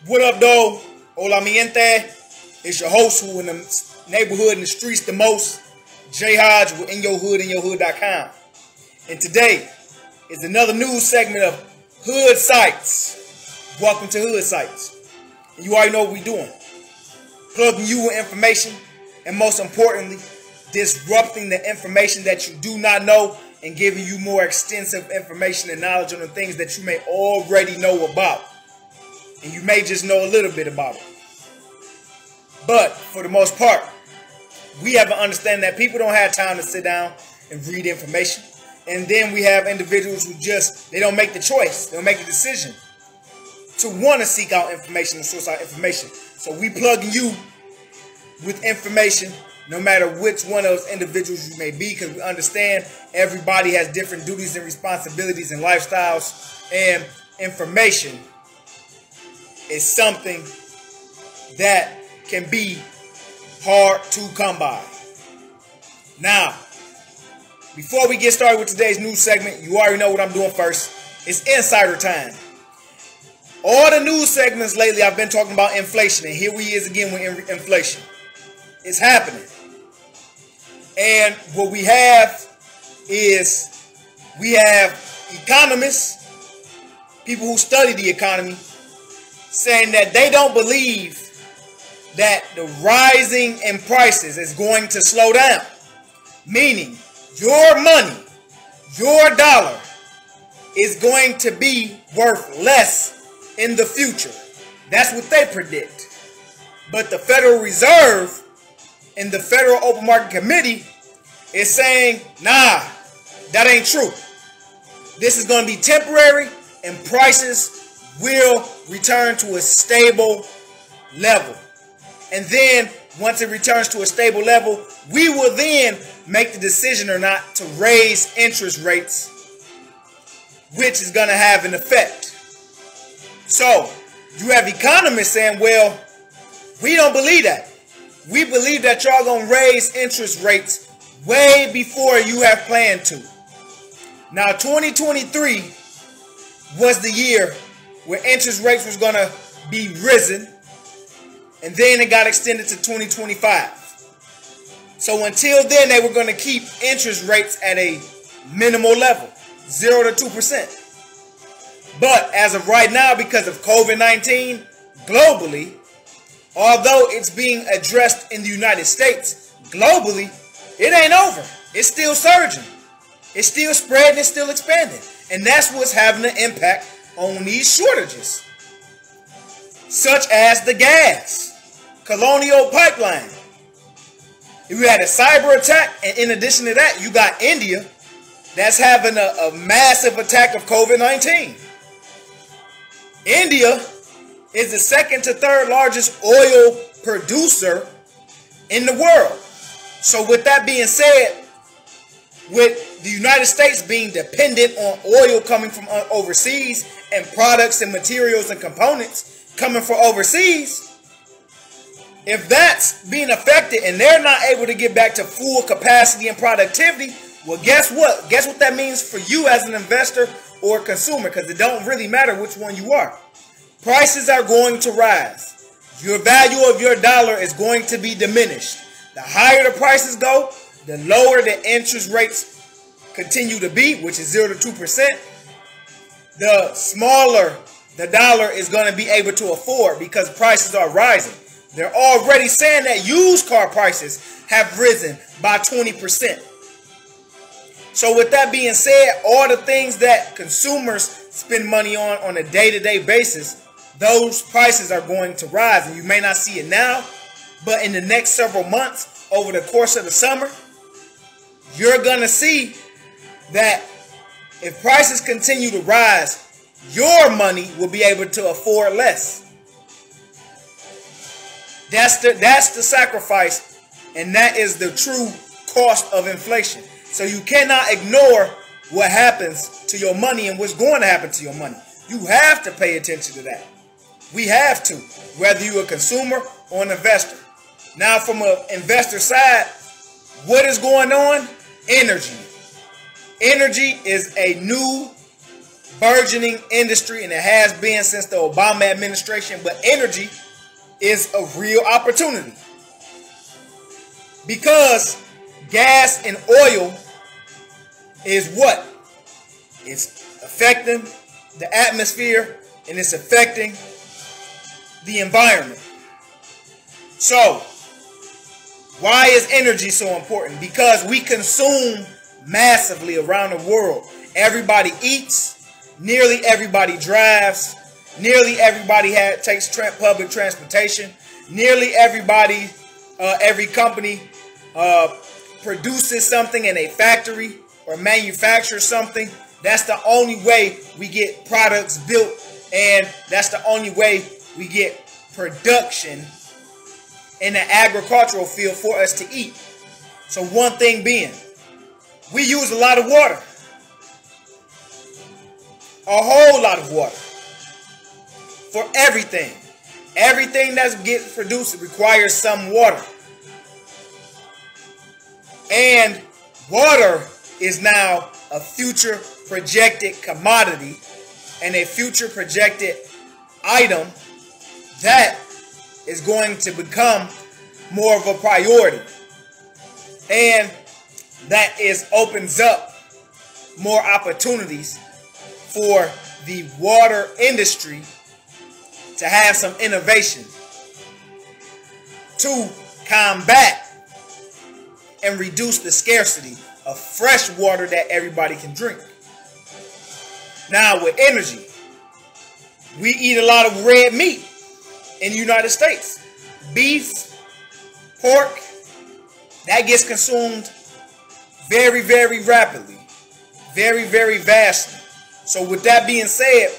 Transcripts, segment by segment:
What up, though? Hola, mi gente. It's your host who in the neighborhood and the streets the most, J Hodge with In Your Hood, InYourHood.com. And today is another news segment of Hood Sites. Welcome to Hood Sites. And you already know what we're doing. Plugging you with information, and most importantly, disrupting the information that you do not know and giving you more extensive information and knowledge on the things that you may already know about. And you may just know a little bit about it. But for the most part, we have to understand that people don't have time to sit down and read information. And then we have individuals who they don't make the choice. They don't make the decision to want to seek out information and source out information. So we plug you with information no matter which one of those individuals you may be, because we understand everybody has different duties and responsibilities and lifestyles, and information is something that can be hard to come by. Now, before we get started with today's news segment, you already know what I'm doing first. It's insider time. All the news segments lately, I've been talking about inflation, and here we is again with inflation. It's happening. And what we have is we have economists, people who study the economy, saying that they don't believe that the rising in prices is going to slow down. Meaning, your money, your dollar, is going to be worth less in the future. That's what they predict. But the Federal Reserve and the Federal Open Market Committee is saying, nah, that ain't true. This is going to be temporary, and prices will return to a stable level. And then once it returns to a stable level, we will then make the decision or not to raise interest rates, which is going to have an effect. So you have economists saying, well, we don't believe that. We believe that y'all going to raise interest rates way before you have planned to. Now, 2023 was the year where interest rates was going to be risen, and then it got extended to 2025. So until then, they were going to keep interest rates at a minimal level, 0 to 2%. But as of right now, because of COVID-19 globally, although it's being addressed in the United States, globally, it ain't over. It's still surging. It's still spreading. It's still expanding. And that's what's having an impact on these shortages, such as the gas, Colonial Pipeline. You had a cyber attack, and in addition to that, you got India that's having a massive attack of COVID-19. India is the second to third largest oil producer in the world. So with that being said, with the United States being dependent on oil coming from overseas and products and materials and components coming from overseas, if that's being affected and they're not able to get back to full capacity and productivity, well, guess what? Guess what that means for you as an investor or consumer, because it don't really matter which one you are. Prices are going to rise. Your value of your dollar is going to be diminished. The higher the prices go, the lower the interest rates continue to be, which is 0 to 2%. The smaller the dollar is going to be able to afford because prices are rising. They're already saying that used car prices have risen by 20%. So with that being said, all the things that consumers spend money on a day-to-day basis, those prices are going to rise. And you may not see it now, but in the next several months, over the course of the summer, you're going to see that if prices continue to rise, your money will be able to afford less. That's the sacrifice, and that is the true cost of inflation. So you cannot ignore what happens to your money and what's going to happen to your money. You have to pay attention to that. We have to, whether you're a consumer or an investor. Now, from an investor side, what is going on? Energy. Energy is a new burgeoning industry, and it has been since the Obama administration. But energy is a real opportunity because gas and oil is what? It's affecting the atmosphere and it's affecting the environment. So, why is energy so important? Because we consume massively around the world. Everybody eats, nearly everybody drives, nearly everybody takes public transportation, nearly everybody, every company produces something in a factory or manufactures something. That's the only way we get products built, and that's the only way we get production in the agricultural field for us to eat. So one thing being, we use a lot of water. A whole lot of water. For everything. Everything that gets produced requires some water. And water is now a future projected commodity and a future projected item that is going to become more of a priority, and that opens up more opportunities for the water industry to have some innovation to combat and reduce the scarcity of fresh water that everybody can drink. Now with energy, we eat a lot of red meat in the United States. Beef, pork, that gets consumed very, very rapidly. Very, very vastly. So with that being said,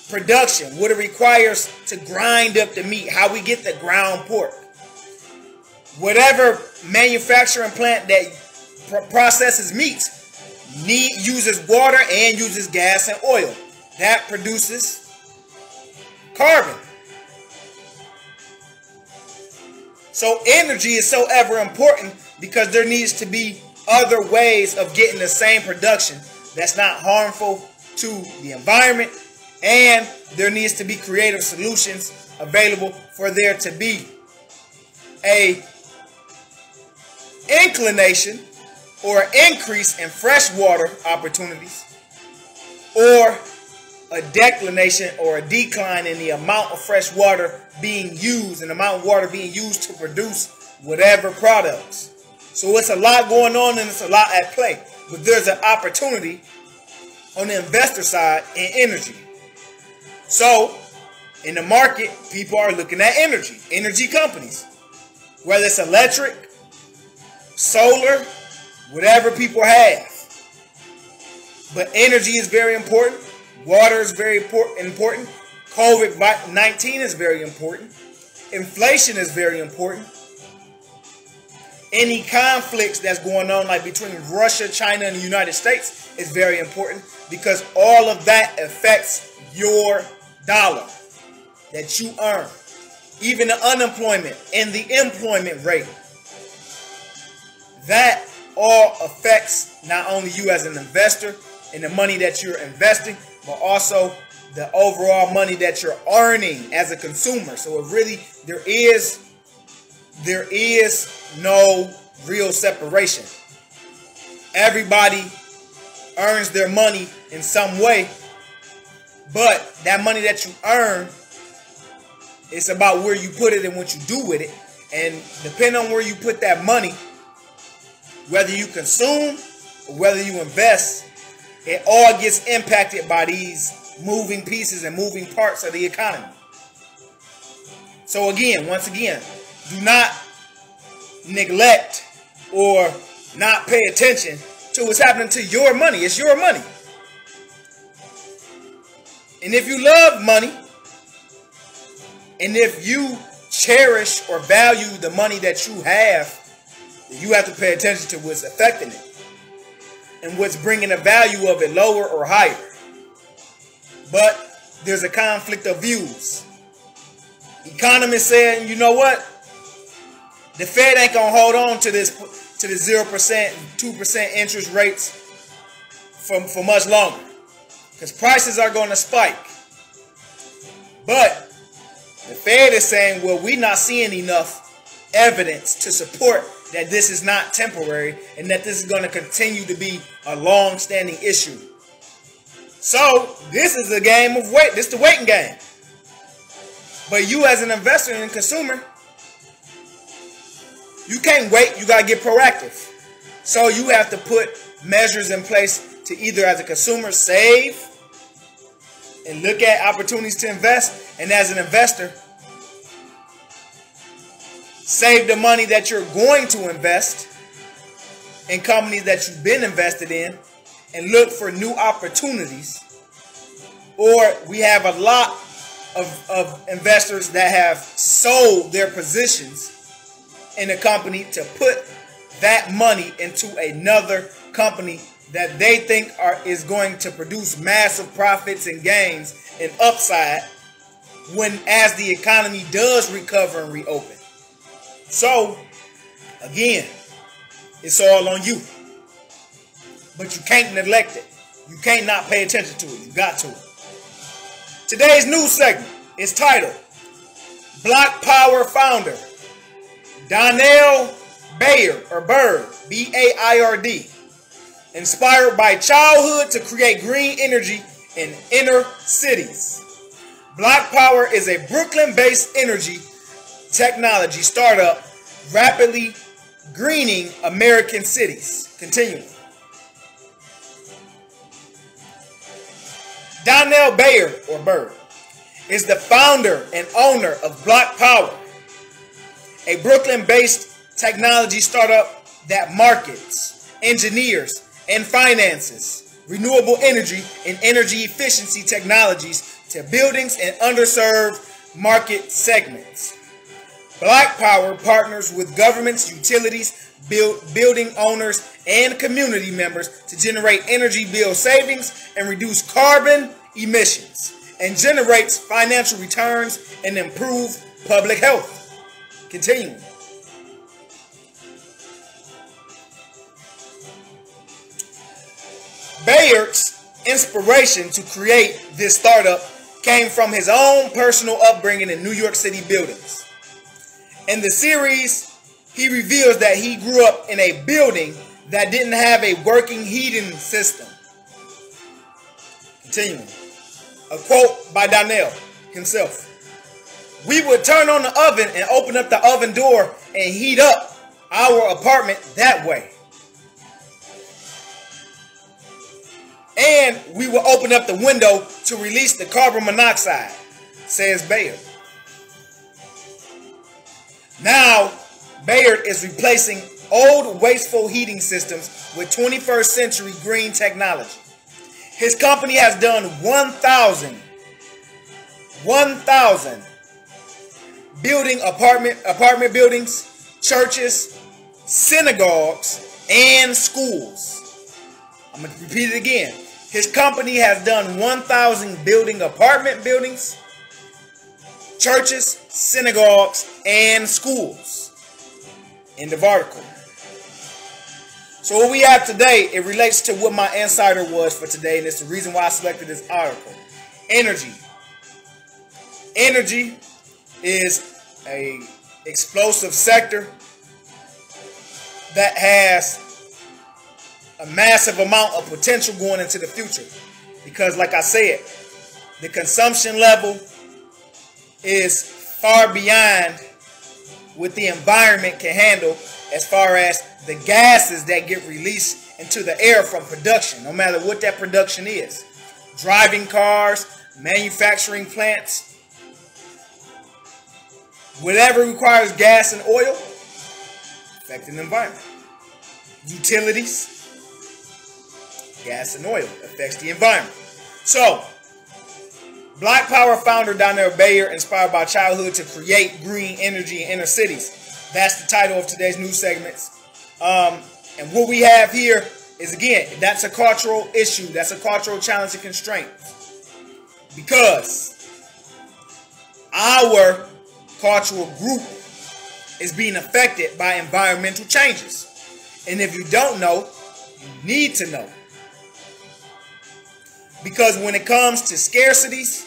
production, what it requires to grind up the meat, how we get the ground pork. Whatever manufacturing plant that processes meats uses water and uses gas and oil. That produces carbon. So energy is so ever important because there needs to be other ways of getting the same production that's not harmful to the environment, and there needs to be creative solutions available for there to be a inclination or increase in freshwater opportunities, or a declination or a decline in the amount of fresh water being used and the amount of water being used to produce whatever products. So it's a lot going on and it's a lot at play. But there's an opportunity on the investor side in energy. So in the market, people are looking at energy companies. Whether it's electric, solar, whatever people have. But energy is very important. Water is very important. COVID-19 is very important. Inflation is very important. Any conflicts that's going on, like between Russia, China, and the United States, is very important because all of that affects your dollar that you earn. Even the unemployment and the employment rate. That all affects not only you as an investor and the money that you're investing, but also the overall money that you're earning as a consumer. So it really, there is no real separation. Everybody earns their money in some way, but that money that you earn, it's about where you put it and what you do with it. And depending on where you put that money, whether you consume or whether you invest, it all gets impacted by these moving pieces and moving parts of the economy. So again, once again, do not neglect or not pay attention to what's happening to your money. It's your money. And if you love money, and if you cherish or value the money that you have to pay attention to what's affecting it and what's bringing the value of it lower or higher. But there's a conflict of views. Economists saying, you know what? The Fed ain't gonna hold on to the 0% and 2% interest rates for much longer. because prices are going to spike. But the Fed is saying, well, we're not seeing enough evidence to support that this is not temporary and that this is going to continue to be a long-standing issue. So this is a game of wait. This is the waiting game. But you as an investor and consumer, you can't wait. You got to get proactive. So you have to put measures in place to either as a consumer save and look at opportunities to invest, and as an investor, save the money that you're going to invest in companies that you've been invested in and look for new opportunities. Or we have a lot of investors that have sold their positions in a company to put that money into another company that they think is going to produce massive profits and gains and upside as the economy does recover and reopen. So, again, it's all on you. But you can't neglect it. You can't not pay attention to it. You got to. Today's news segment is titled BlocPower founder Donnel Baird, B-A-I-R-D, inspired by childhood to create green energy in inner cities. BlocPower is a Brooklyn-based energy technology startup rapidly greening American cities. Continuing. Donnel Baird, is the founder and owner of BlocPower, a Brooklyn-based technology startup that markets, engineers, and finances renewable energy and energy efficiency technologies to buildings and underserved market segments. BlocPower partners with governments, utilities, building owners, and community members to generate energy bill savings and reduce carbon emissions, and generates financial returns and improve public health. Continuing. Baird's inspiration to create this startup came from his own personal upbringing in New York City buildings. In the series, he reveals that he grew up in a building that didn't have a working heating system. Continuing. A quote by Donnel himself. We would turn on the oven and open up the oven door and heat up our apartment that way. And we will open up the window to release the carbon monoxide, says Baird. Now, Baird is replacing old wasteful heating systems with 21st century green technology. His company has done 1,000 building apartment buildings, churches, synagogues, and schools. I'm going to repeat it again. His company has done 1,000 building apartment buildings, churches, synagogues, and schools. End of article. So what we have today, it relates to what my insider was for today, and it's the reason why I selected this article. Energy. Energy is a explosive sector that has a massive amount of potential going into the future. Because like I said, the consumption level is far beyond what the environment can handle as far as the gases that get released into the air from production, no matter what that production is. Driving cars, manufacturing plants, whatever requires gas and oil, affecting the environment. Utilities, gas and oil affects the environment. So, BlocPower founder Donnel Baird, inspired by childhood to create green energy in inner cities. That's the title of today's news segments. And what we have here is, again, that's a cultural issue. That's a cultural challenge and constraint. Because our cultural group is being affected by environmental changes. And if you don't know, you need to know. Because when it comes to scarcities,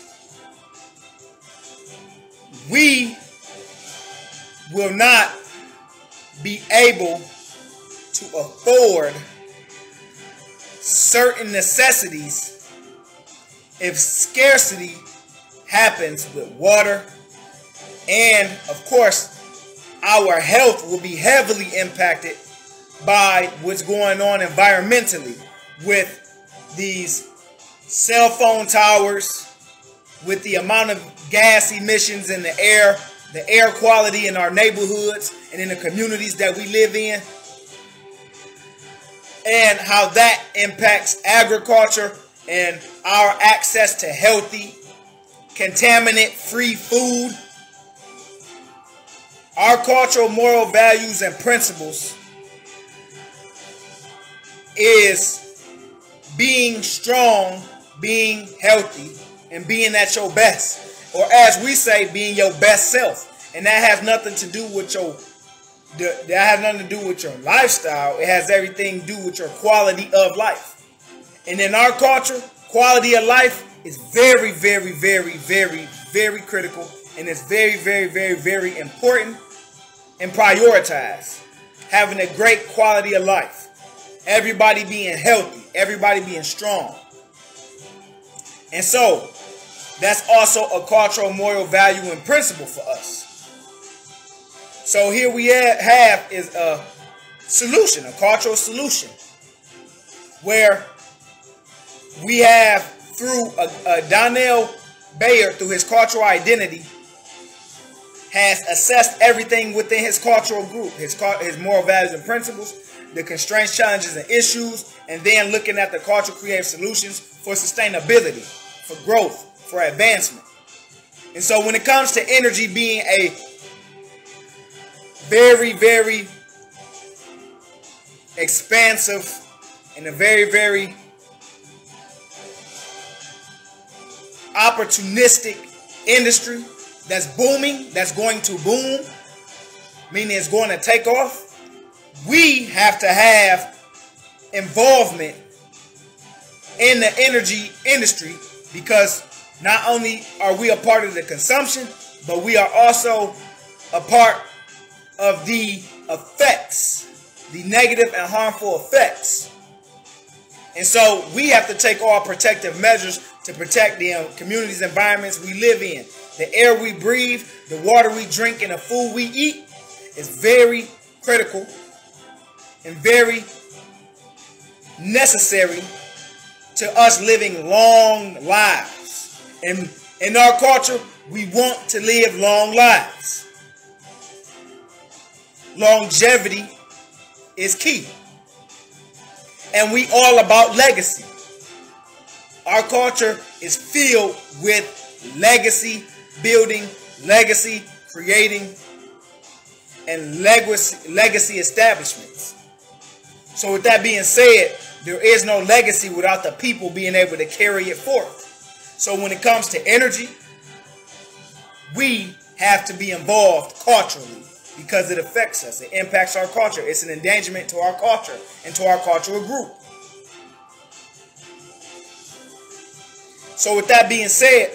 we will not be able to afford certain necessities if scarcity happens with water. And of course, our health will be heavily impacted by what's going on environmentally with these cell phone towers, with the amount of gas emissions in the air quality in our neighborhoods and in the communities that we live in, and how that impacts agriculture and our access to healthy, contaminant-free food. Our cultural moral values and principles is being strong, being healthy, and being at your best. Or as we say, being your best self. And that has nothing to do with your lifestyle. It has everything to do with your quality of life. And in our culture, quality of life is very, very, very, very, very critical. And it's very, very, very, very important and prioritized. Having a great quality of life. Everybody being healthy. Everybody being strong. And so, that's also a cultural moral value and principle for us. So here we have is a solution, a cultural solution, where we have through Donnel, Baird, through his cultural identity, has assessed everything within his cultural group, his moral values and principles, the constraints, challenges, and issues, and then looking at the cultural creative solutions for sustainability, for growth, for advancement. And so when it comes to energy being a very, very expansive and a very, very opportunistic industry that's booming, that's going to boom, meaning it's going to take off, we have to have involvement in the energy industry, because not only are we a part of the consumption, but we are also a part of the effects, the negative and harmful effects. And so we have to take all protective measures to protect the communities, environments we live in. The air we breathe, the water we drink, and the food we eat is very critical and very necessary to us living long lives. And in our culture, we want to live long lives. Longevity is key. And we all about legacy. Our culture is filled with legacy building, legacy creating, and legacy establishments. So with that being said, there is no legacy without the people being able to carry it forth. So when it comes to energy, we have to be involved culturally because it affects us. It impacts our culture. It's an endangerment to our culture and to our cultural group. So with that being said,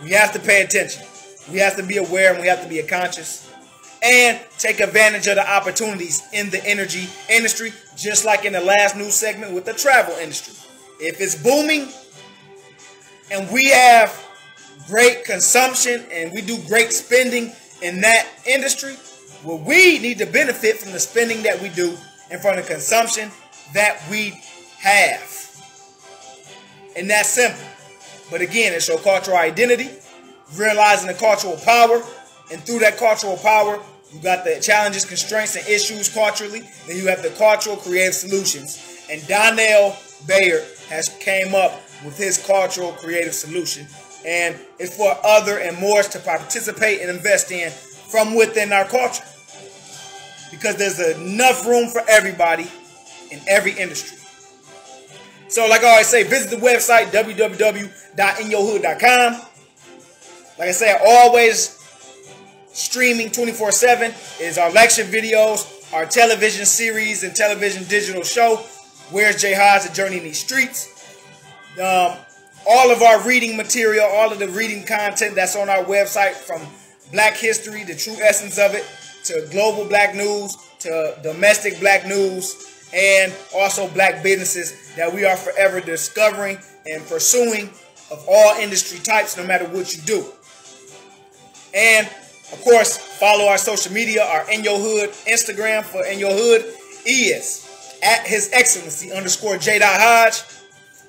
we have to pay attention. We have to be aware, and we have to be conscious and take advantage of the opportunities in the energy industry, just like in the last news segment with the travel industry. If it's booming and we have great consumption and we do great spending in that industry, well, we need to benefit from the spending that we do and from the consumption that we have. And that's simple. But again, it's your cultural identity, realizing the cultural power, and through that cultural power, you got the challenges, constraints, and issues culturally. Then you have the cultural creative solutions. And Donnel Baird has came up with his cultural creative solution. And it's for other and more to participate and invest in from within our culture. Because there's enough room for everybody in every industry. So like I always say, visit the website, www.inyourhood.com. Like I say, always streaming 24/7 is our lecture videos, our television series and television digital show, Where's J. Hodge, A Journey in These Streets. all of our reading material, all of the reading content that's on our website, from Black history, the true essence of it, to global Black news, to domestic Black news, and also Black businesses that we are forever discovering and pursuing of all industry types, no matter what you do. And of course, follow our social media. Our In Your Hood Instagram for In Your Hood is at His Excellency _ J.Hodge.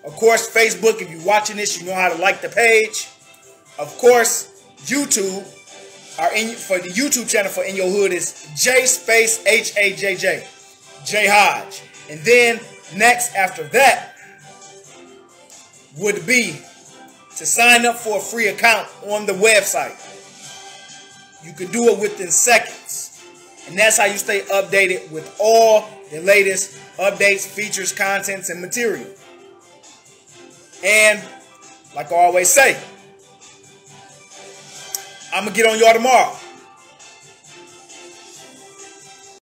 Of course, Facebook, if you're watching this, you know how to like the page. Of course, YouTube, for the YouTube channel for In Your Hood is J_HAJJ, J Hodge. And then next after that would be to sign up for a free account on the website. You can do it within seconds. And that's how you stay updated with all the latest updates, features, contents, and material. And like I always say, I'm going to get on y'all tomorrow.